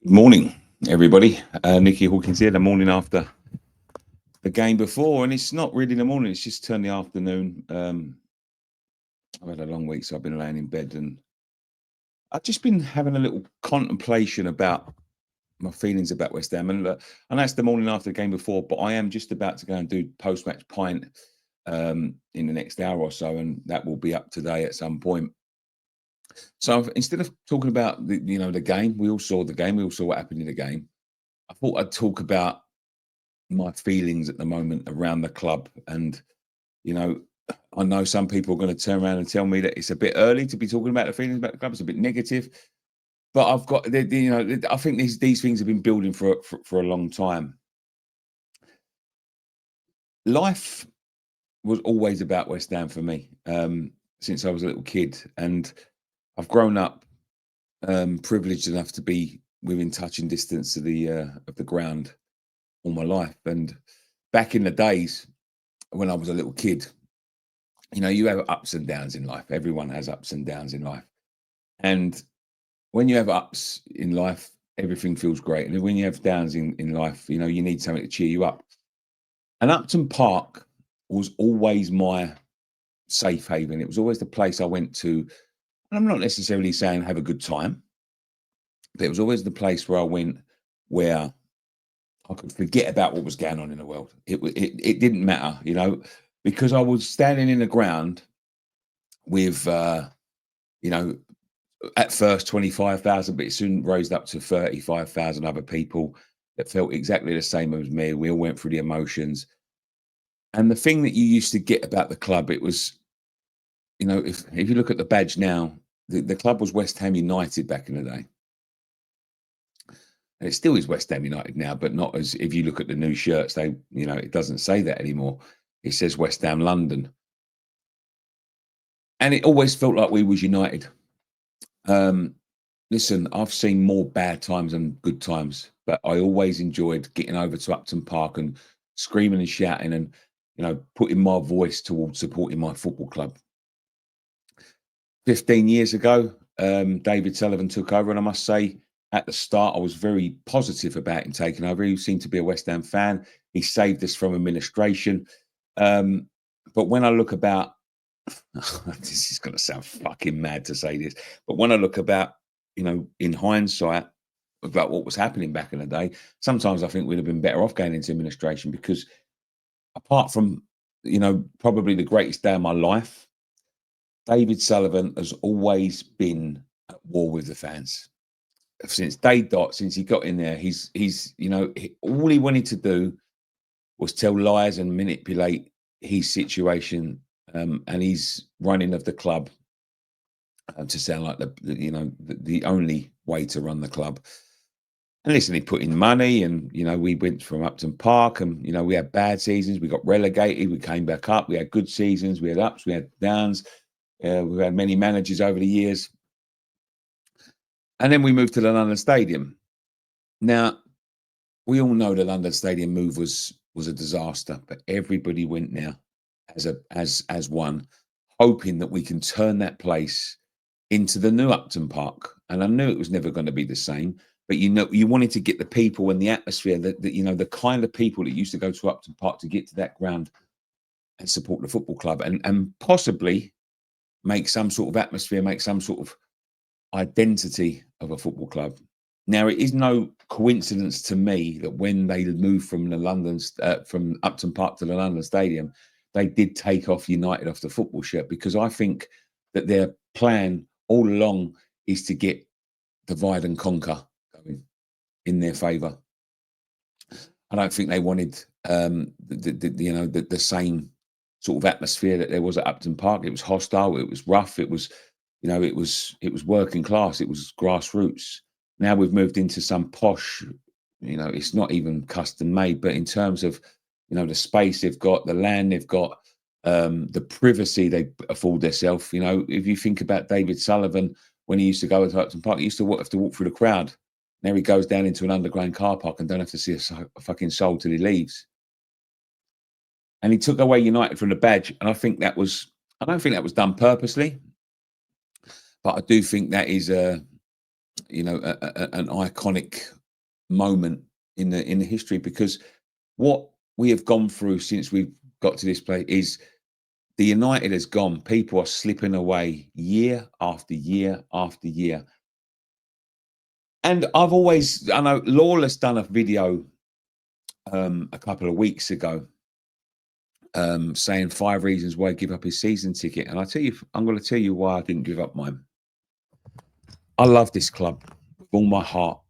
Morning, everybody. Nicky Hawkins here, the morning after the game before, and it's not really the morning, it's just turned the afternoon. I've had a long week, so I've been laying in bed, and I've just been having a little contemplation about my feelings about West Ham. And I know it's the morning after the game before, but I am just about to go and do post-match pint in the next hour or so, and that will be up today at some point. So instead of talking about the game, we all saw the game, we all saw what happened in the game. I thought I'd talk about my feelings at the moment around the club. And, you know, I know some people are going to turn around and tell me that it's a bit early to be talking about the feelings about the club. It's a bit negative. But I've got, I think these things have been building for a long time. Life was always about West Ham for me since I was a little kid. And I've grown up privileged enough to be within touching distance of the ground all my life. And back in the days when I was a little kid, you have ups and downs in life. Everyone has ups and downs in life. And when you have ups in life, everything feels great. And when you have downs in life, you need something to cheer you up. And Upton Park was always my safe haven. It was always the place I went to. And I'm not necessarily saying have a good time, but it was always the place where I went where I could forget about what was going on in the world. It didn't matter, because I was standing in the ground with, at first 25,000, but it soon rose up to 35,000 other people that felt exactly the same as me. We all went through the emotions. And the thing that you used to get about the club, it was, if you look at the badge now, the club was West Ham United back in the day. And it still is West Ham United now, but not as, if you look at the new shirts, it doesn't say that anymore. It says West Ham London. And it always felt like we was united. Listen, I've seen more bad times than good times, but I always enjoyed getting over to Upton Park and screaming and shouting and, putting my voice towards supporting my football club. 15 years ago, David Sullivan took over, and I must say, at the start, I was very positive about him taking over. He seemed to be a West Ham fan. He saved us from administration. But when I look about, this is going to sound fucking mad to say this, but when I look about, in hindsight, about what was happening back in the day, sometimes I think we'd have been better off going into administration, because apart from, probably the greatest day of my life, David Sullivan has always been at war with the fans. Since day dot, since he got in there, he's all he wanted to do was tell lies and manipulate his situation and his running of the club to sound like the only way to run the club. And listen, he put in money, and we went from Upton Park, and we had bad seasons, we got relegated, we came back up, we had good seasons, we had ups, we had downs, we've had many managers over the years. And then we moved to the London Stadium. Now, we all know the London Stadium move was a disaster, but everybody went now as one, hoping that we can turn that place into the new Upton Park. And I knew it was never going to be the same, but you wanted to get the people and the atmosphere, the kind of people that used to go to Upton Park to get to that ground and support the football club, and possibly make some sort of atmosphere, make some sort of identity of a football club. Now, it is no coincidence to me that when they moved from from Upton Park to the London Stadium, they did take off United off the football shirt, because I think that their plan all along is to get divide and conquer going in their favour. I don't think they wanted the same sort of atmosphere that there was at Upton Park. It was hostile. It was rough. It was it was working class. It was grassroots. Now we've moved into some posh, it's not even custom made, but in terms of, the space they've got, the land they've got, the privacy they afford themselves. If you think about David Sullivan, when he used to go to Upton Park, he used to have to walk through the crowd. Now he goes down into an underground car park and don't have to see a fucking soul till he leaves. And he took away United from the badge. And I don't think that was done purposely. But I do think that is an iconic moment in the history, because what we have gone through since we've got to this place is the United has gone. People are slipping away year after year after year. And I know Lawless done a video a couple of weeks ago saying 5 reasons why he give up his season ticket. And I'm going to tell you why I didn't give up mine. I love this club with all my heart.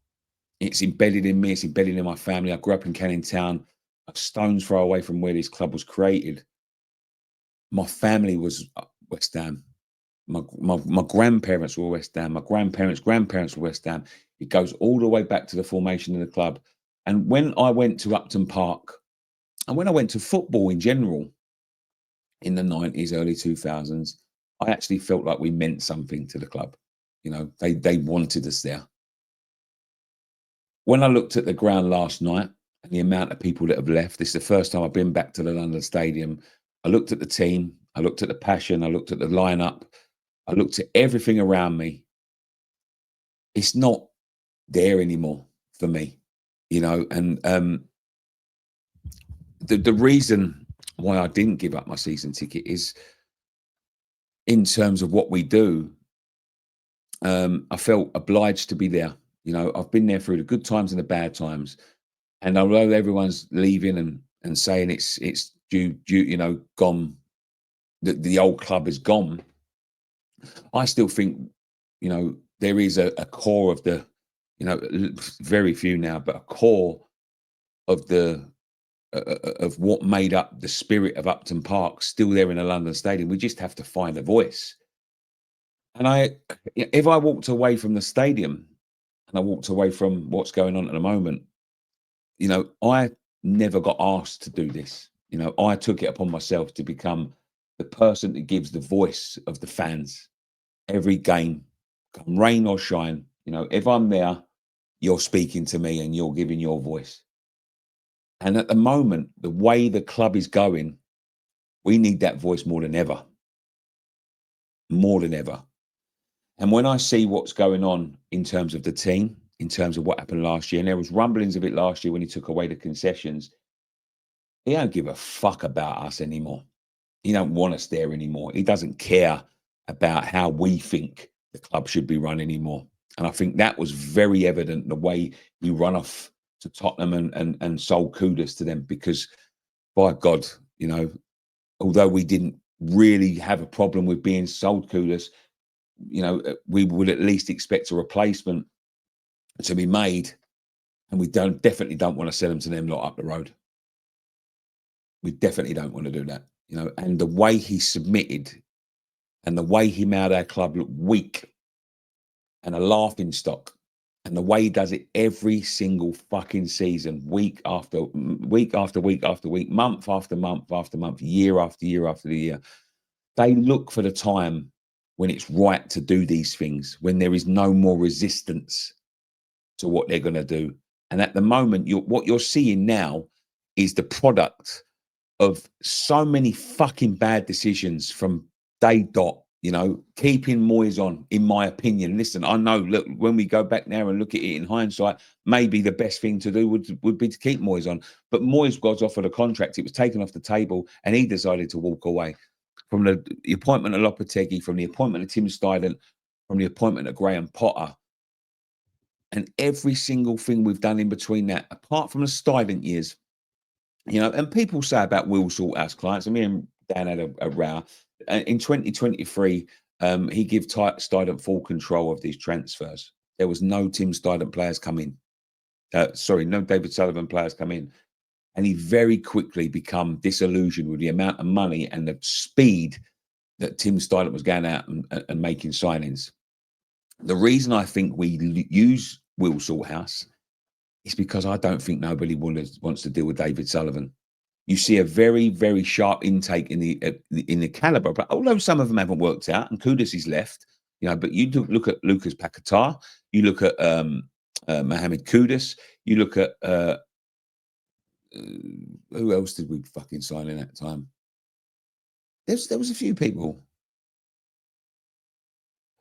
It's embedded in me. It's embedded in my family. I grew up in Canning Town, a stone's throw away from where this club was created. My family was West Ham. My grandparents were West Ham. My grandparents were West Ham. It goes all the way back to the formation of the club. And when I went to Upton Park, and when I went to football in general in the 90s, early 2000s, I actually felt like we meant something to the club. They wanted us there. When I looked at the ground last night and the amount of people that have left, this is the first time I've been back to the London Stadium. I looked at the team. I looked at the passion. I looked at the lineup. I looked at everything around me. It's not there anymore for me, and the reason why I didn't give up my season ticket is, in terms of what we do, I felt obliged to be there. I've been there through the good times and the bad times. And although everyone's leaving and saying it's due, gone, the old club is gone, I still think, there is a core of the, very few now, but a core of of what made up the spirit of Upton Park still there in the London Stadium. We just have to find a voice. And if I walked away from the stadium and I walked away from what's going on at the moment, I never got asked to do this. I took it upon myself to become the person that gives the voice of the fans every game, come rain or shine. If I'm there, you're speaking to me and you're giving your voice. And at the moment, the way the club is going, we need that voice more than ever. More than ever. And when I see what's going on in terms of the team, in terms of what happened last year, and there was rumblings of it last year when he took away the concessions, he don't give a fuck about us anymore. He don't want us there anymore. He doesn't care about how we think the club should be run anymore. And I think that was very evident, the way he run off to Tottenham and sold Kudus to them, because, by God, although we didn't really have a problem with being sold Kudus, we would at least expect a replacement to be made. And we definitely don't want to sell them to them lot up the road. We definitely don't want to do that, and the way he submitted and the way he made our club look weak and a laughing stock, and the way he does it every single fucking season, week after week after week after week, month after month after month, year after year after the year. They look for the time when it's right to do these things, when there is no more resistance to what they're going to do. And at the moment, what you're seeing now is the product of so many fucking bad decisions from day dot. Keeping Moyes on, in my opinion. Listen, I know, look, when we go back now and look at it in hindsight, maybe the best thing to do would be to keep Moyes on. But Moyes got offered a contract. It was taken off the table, and he decided to walk away. From the appointment of Lopetegui, from the appointment of Tim Stuyvesant, from the appointment of Graham Potter, and every single thing we've done in between that, apart from the Stuyvesant years, and people say about Will Salthouse clients, and me and Dan had a row. In 2023, he gave Stuyvesant full control of these transfers. There was no Tim Stuyvesant players come in. No David Sullivan players come in. And he very quickly become disillusioned with the amount of money and the speed that Tim Stuyvesant was going out and making signings. The reason I think we use Will Salthouse is because I don't think nobody wants to deal with David Sullivan. You see a very, very sharp intake in the caliber, but although some of them haven't worked out, and Kudus is left, but you look at Lucas Paquetá, you look at Mohamed Kudus, you look at who else did we fucking sign in that time? There was a few people.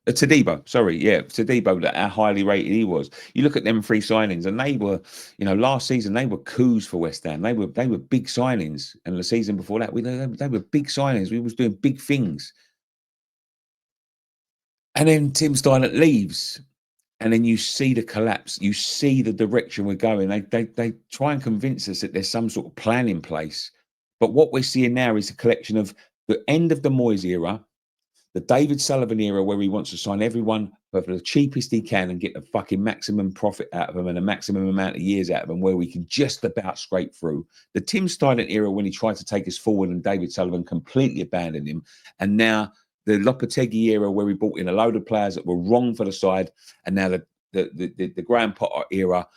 Tadibo, sorry, yeah, Tadibo, that how highly rated he was. You look at them three signings, and they were, last season they were coups for West Ham. They were big signings, and the season before that, they were big signings. We was doing big things, and then Tim Steiner leaves, and then you see the collapse. You see the direction we're going. They try and convince us that there's some sort of plan in place, but what we're seeing now is a collection of the end of the Moyes era, the David Sullivan era, where he wants to sign everyone for the cheapest he can and get the fucking maximum profit out of them and a maximum amount of years out of them, where we can just about scrape through. The Tim Steiner era, when he tried to take us forward and David Sullivan completely abandoned him. And now the Lopetegui era, where we brought in a load of players that were wrong for the side. And now the Graham Potter era,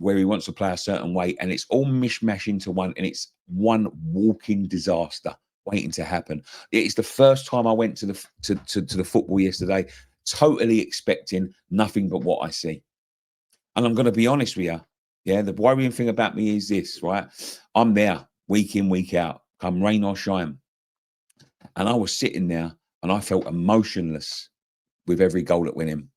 where he wants to play a certain way. And it's all mishmash into one, and it's one walking disaster waiting to happen. It's the first time I went to the football yesterday, totally expecting nothing but what I see. And I'm going to be honest with you. Yeah, the worrying thing about me is this, right? I'm there week in, week out, come rain or shine. And I was sitting there and I felt emotionless with every goal that went in.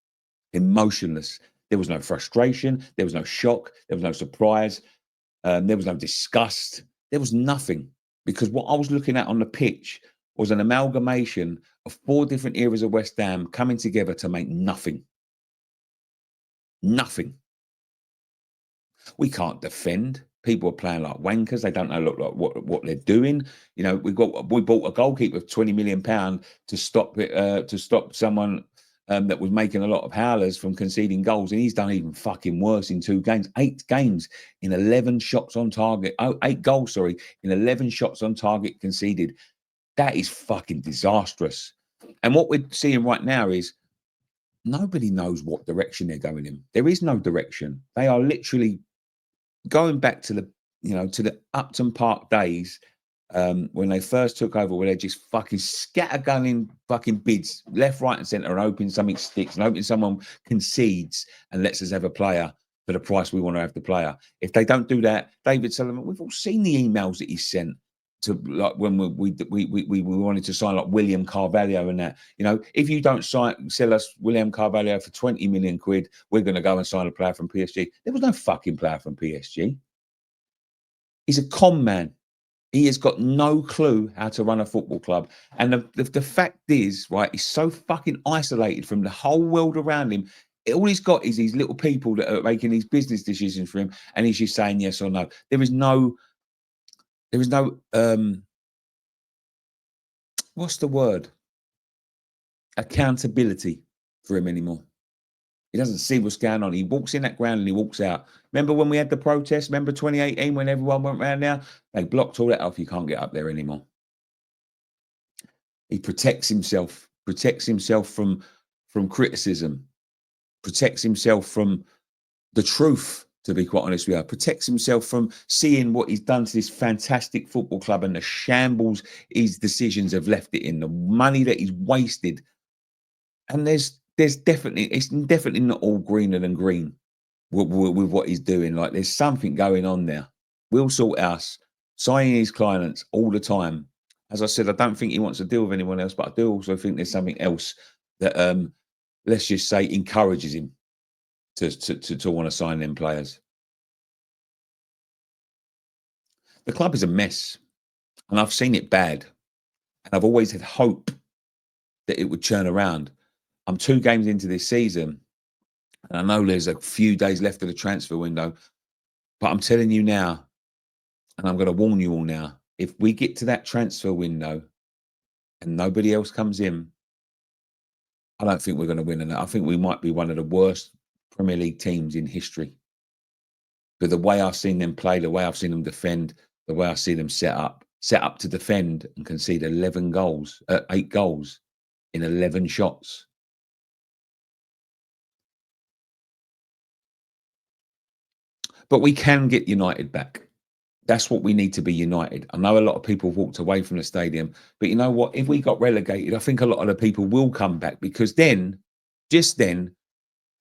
Emotionless. There was no frustration. There was no shock. There was no surprise. There was no disgust. There was nothing. Because what I was looking at on the pitch was an amalgamation of 4 different eras of West Ham coming together to make nothing. Nothing. We can't defend. People are playing like wankers. They don't know look like what they're doing. We bought a goalkeeper of £20 million to stop it, to stop someone that was making a lot of howlers from conceding goals, and he's done even fucking worse in 2 games. 8 games in 11 shots on target. 8 goals, sorry, in 11 shots on target conceded. That is fucking disastrous. And what we're seeing right now is nobody knows what direction they're going in. There is no direction. They are literally going back to the Upton Park days, when they first took over, where they're just fucking scattergunning fucking bids left, right, and centre, and hoping something sticks, and hoping someone concedes and lets us have a player for the price we want to have the player. If they don't do that, David Sullivan, we've all seen the emails that he sent to, like, when we wanted to sign like William Carvalho and that. If you don't sell us William Carvalho for 20 million quid, we're going to go and sign a player from PSG. There was no fucking player from PSG. He's a con man. He has got no clue how to run a football club. And the fact is, right, he's so fucking isolated from the whole world around him. All he's got is these little people that are making these business decisions for him, and he's just saying yes or no. There is no what's the word? Accountability for him anymore. He doesn't see what's going on. He walks in that ground and he walks out. Remember when we had the protest? Remember 2018 when everyone went around there? They blocked all that off. You can't get up there anymore. He protects himself from criticism, protects himself from the truth, to be quite honest with you, protects himself from seeing what he's done to this fantastic football club and the shambles his decisions have left it in, the money that he's wasted. And it's definitely not all greener than green with what he's doing. Like, there's something going on there. Will Salthouse signing his clients all the time. As I said, I don't think he wants to deal with anyone else, but I do also think there's something else that, let's just say, encourages him to want to sign them players. The club is a mess, and I've seen it bad, and I've always had hope that it would turn around. I'm 2 games into this season, and I know there's a few days left of the transfer window, but I'm telling you now, and I'm going to warn you all now, if we get to that transfer window and nobody else comes in, I don't think we're going to win. And I think we might be one of the worst Premier League teams in history. But the way I've seen them play, the way I've seen them defend, the way I see them set up to defend and concede 8 goals in 11 shots. But we can get United back. That's what we need to be, united. I know a lot of people walked away from the stadium, but you know what? If we got relegated, I think a lot of the people will come back, because just then,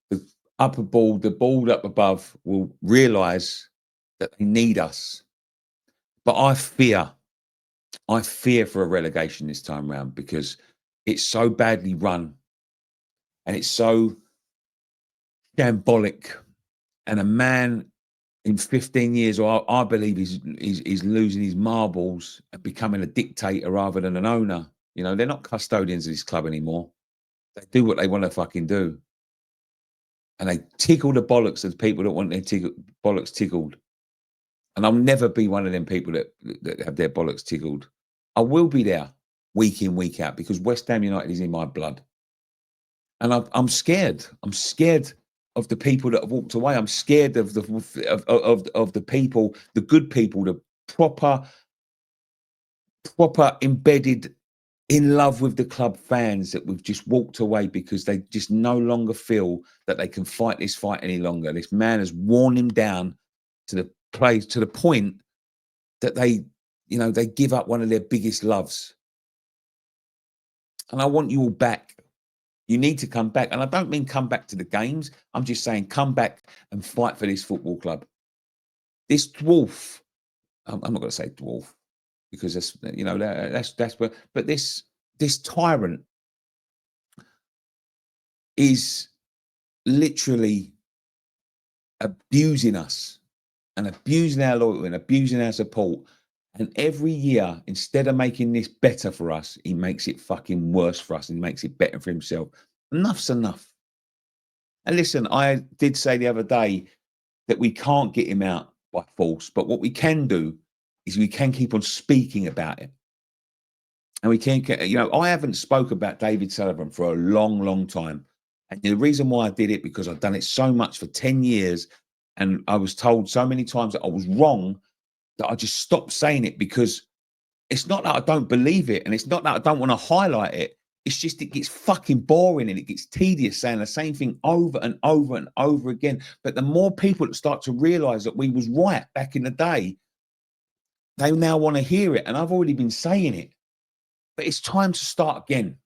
the board up above will realise that they need us. But I fear for a relegation this time round, because it's so badly run. and it's so shambolic. And a man in 15 years, or I believe he's losing his marbles and becoming a dictator rather than an owner. You know, they're not custodians of this club anymore. They do what they want to fucking do. And they tickle the bollocks of the people that want their bollocks tickled. And I'll never be one of them people that have their bollocks tickled. I will be there week in, week out, because West Ham United is in my blood. And I'm scared. I'm scared of the people that have walked away. I'm scared of the people, the good people, the proper embedded, in love with the club fans that we've just walked away because they just no longer feel that they can fight this fight any longer. This man has worn him down to the point that they give up one of their biggest loves. And I want you all back. You need to come back. And I don't mean come back to the games. I'm just saying come back and fight for this football club. This dwarf, I'm not going to say dwarf because that's where, but this tyrant is literally abusing us and abusing our loyalty and abusing our support. And every year, instead of making this better for us, he makes it fucking worse for us and he makes it better for himself. Enough's enough. And listen, I did say the other day that we can't get him out by force, but what we can do is we can keep on speaking about it. And we can, I haven't spoke about David Sullivan for a long, long time. And the reason why I did it, because I've done it so much for 10 years and I was told so many times that I was wrong, that I just stopped saying it, because it's not that I don't believe it and it's not that I don't want to highlight it. It's just it gets fucking boring and it gets tedious saying the same thing over and over and over again. But the more people that start to realize that we was right back in the day, they now want to hear it. And I've already been saying it. But it's time to start again.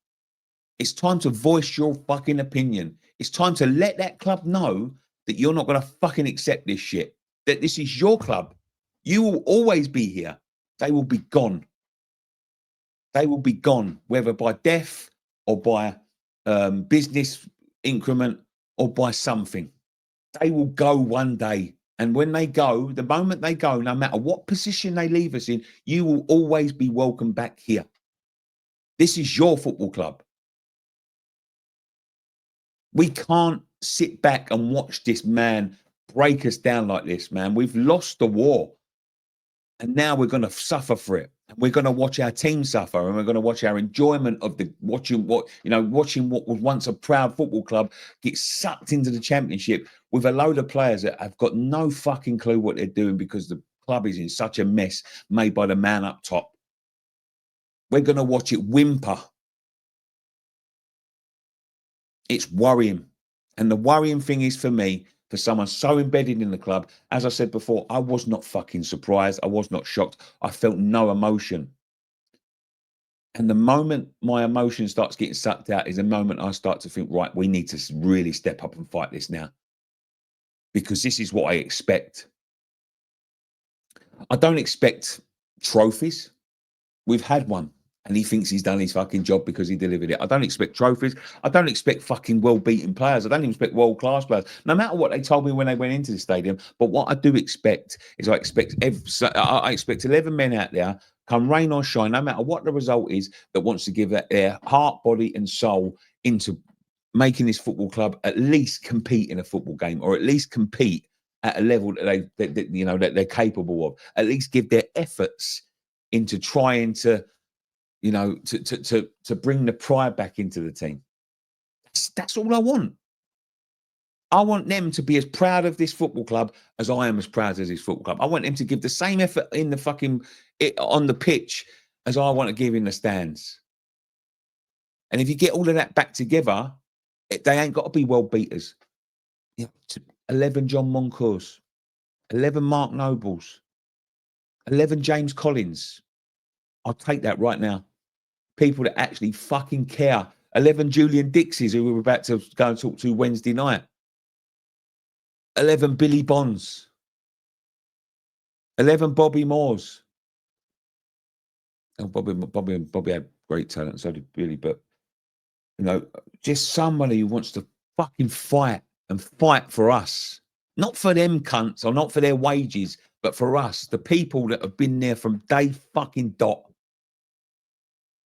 It's time to voice your fucking opinion. It's time to let that club know that you're not going to fucking accept this shit. That this is your club. You will always be here. They will be gone. They will be gone, whether by death or by business increment or by something. They will go one day. And when they go, the moment they go, no matter what position they leave us in, you will always be welcome back here. This is your football club. We can't sit back and watch this man break us down like this, man. We've lost the war. And now we're going to suffer for it. We're going to watch our team suffer, and we're going to watch our enjoyment of watching what was once a proud football club get sucked into the championship with a load of players that have got no fucking clue what they're doing because the club is in such a mess made by the man up top. We're going to watch it whimper. It's worrying. And the worrying thing is, for me, for someone so embedded in the club, as I said before, I was not fucking surprised. I was not shocked. I felt no emotion. And the moment my emotion starts getting sucked out is the moment I start to think, right, we need to really step up and fight this now. Because this is what I expect. I don't expect trophies. We've had one. And he thinks he's done his fucking job because he delivered it. I don't expect trophies. I don't expect fucking well-beaten players. I don't even expect world-class players, no matter what they told me when they went into the stadium. But what I do expect is I expect 11 men out there, come rain or shine, no matter what the result is, that wants to give their heart, body and soul into making this football club at least compete in a football game, or at least compete at a level that they're capable of. At least give their efforts into trying to to bring the pride back into the team. That's all I want. I want them to be as proud of this football club as I am as proud of this football club. I want them to give the same effort in the on the pitch as I want to give in the stands. And if you get all of that back together, they ain't got to be world beaters. 11 John Moncours, 11 Mark Nobles, 11 James Collins. I'll take that right now. People that actually fucking care. 11 Julian Dixies, who we were about to go and talk to Wednesday night. 11 Billy Bonds. 11 Bobby Moores. Oh, Bobby had great talent, so did Billy, but You know, just somebody who wants to fucking fight and fight for us. Not for them cunts or not for their wages, but for us, the people that have been there from day fucking dot.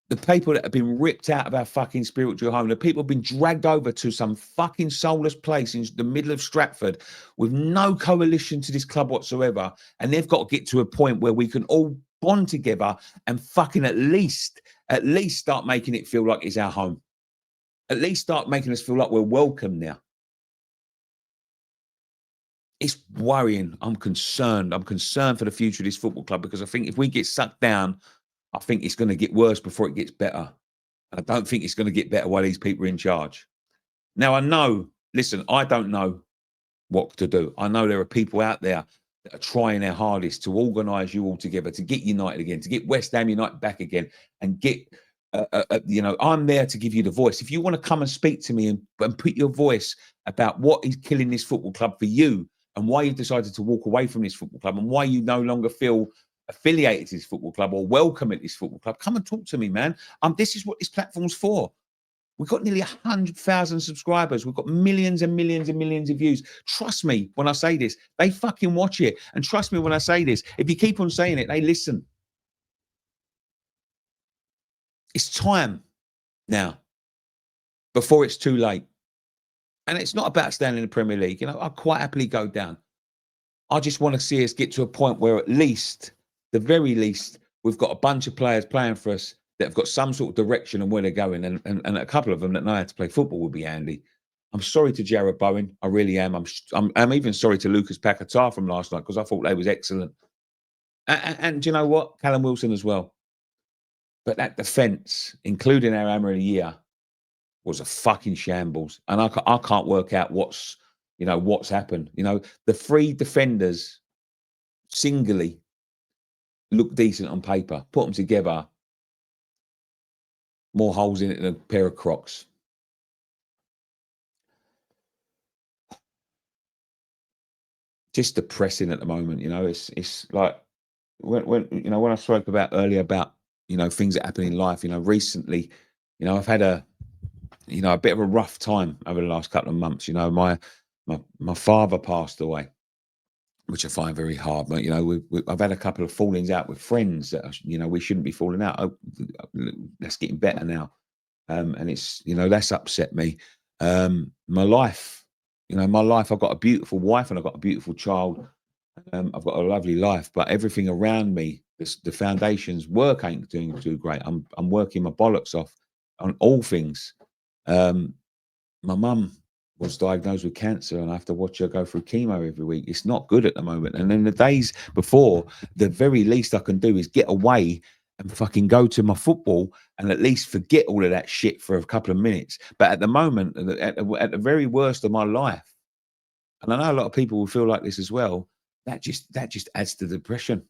The people that have been ripped out of our fucking spiritual home, the people have been dragged over to some fucking soulless place in the middle of Stratford with no coalition to this club whatsoever. And they've got to get to a point where we can all bond together and fucking at least start making it feel like it's our home. At least start making us feel like we're welcome now. It's worrying. I'm concerned. I'm concerned for the future of this football club because I think if we get sucked down, I think it's going to get worse before it gets better. I don't think it's going to get better while these people are in charge. Now, I know, listen, I don't know what to do. I know there are people out there that are trying their hardest to organise you all together, to get United again, to get West Ham United back again, and get, you know, I'm there to give you the voice. If you want to come and speak to me and put your voice about what is killing this football club for you and why you've decided to walk away from this football club and why you no longer feel affiliated to this football club or welcome at this football club, come and talk to me, man. This is what this platform's for. We've got nearly 100,000 subscribers. We've got millions and millions and millions of views. Trust me when I say this. They fucking watch it. And trust me when I say this. If you keep on saying it, they listen. It's time now before it's too late. And it's not about staying in the Premier League. You know, I'd quite happily go down. I just want to see us get to a point where at least, the very least, we've got a bunch of players playing for us that have got some sort of direction and where they're going. And a couple of them that know how to play football would be handy. I'm sorry to Jared Bowen. I really am. I'm even sorry to Lucas Paquetá from last night because I thought they was excellent. And do you know what? Callum Wilson as well. But that defence, including our Hammer of the Year, was a fucking shambles. And I can't work out what's happened. You know, the three defenders singly look decent on paper. Put them together, more holes in it than a pair of Crocs. Just depressing at the moment, you know. It's like when I spoke about earlier about things that happen in life. You know, recently, I've had a bit of a rough time over the last couple of months. You know, my father passed away, which I find very hard. But I've had a couple of fallings out with friends that we shouldn't be falling out. Oh, that's getting better now, and it's that's upset me. My life, I've got a beautiful wife and I've got a beautiful child. I've got a lovely life, but everything around me, the foundations work ain't doing too great. I'm working my bollocks off on all things. My mum was diagnosed with cancer and I have to watch her go through chemo every week. It's not good at the moment. And then the days before, the very least I can do is get away and fucking go to my football and at least forget all of that shit for a couple of minutes. But at the moment, at the very worst of my life, and I know a lot of people will feel like this as well, that just adds to the depression.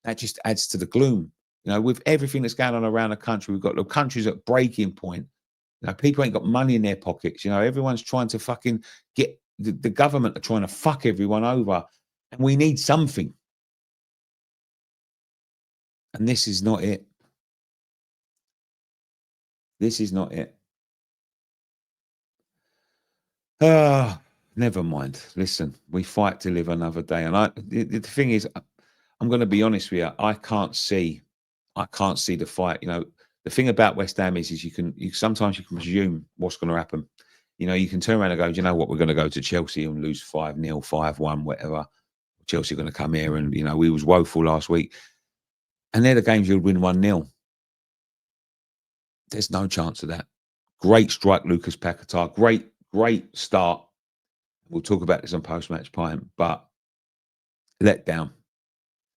That just adds to the gloom. With everything that's going on around the country, we've got the country's at breaking point. People ain't got money in their pockets. Everyone's trying to fucking get the government are trying to fuck everyone over, and we need something. And this is not it. This is not it. Never mind. Listen, we fight to live another day. And the thing is, I'm going to be honest with you. I can't see the fight. The thing about West Ham is sometimes you can presume what's going to happen. You can turn around and go, do you know what? We're going to go to Chelsea and lose 5-0, 5-1, whatever. Chelsea are going to come here and, we was woeful last week. And they're the games you'll win 1-0. There's no chance of that. Great strike, Lucas Paquetá. Great start. We'll talk about this on post-match time, but let down.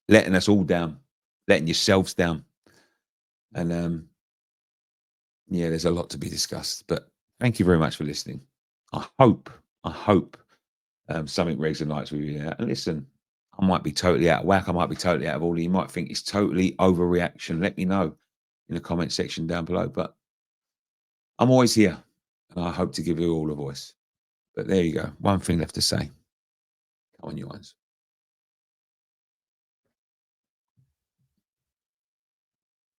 Letting us all down. Letting yourselves down. And, yeah, there's a lot to be discussed, but thank you very much for listening. I hope something resonates with you. And listen, I might be totally out of whack. I might be totally out of order. You might think it's totally overreaction. Let me know in the comment section down below. But I'm always here, and I hope to give you all a voice. But there you go. One thing left to say. Come on, you ones.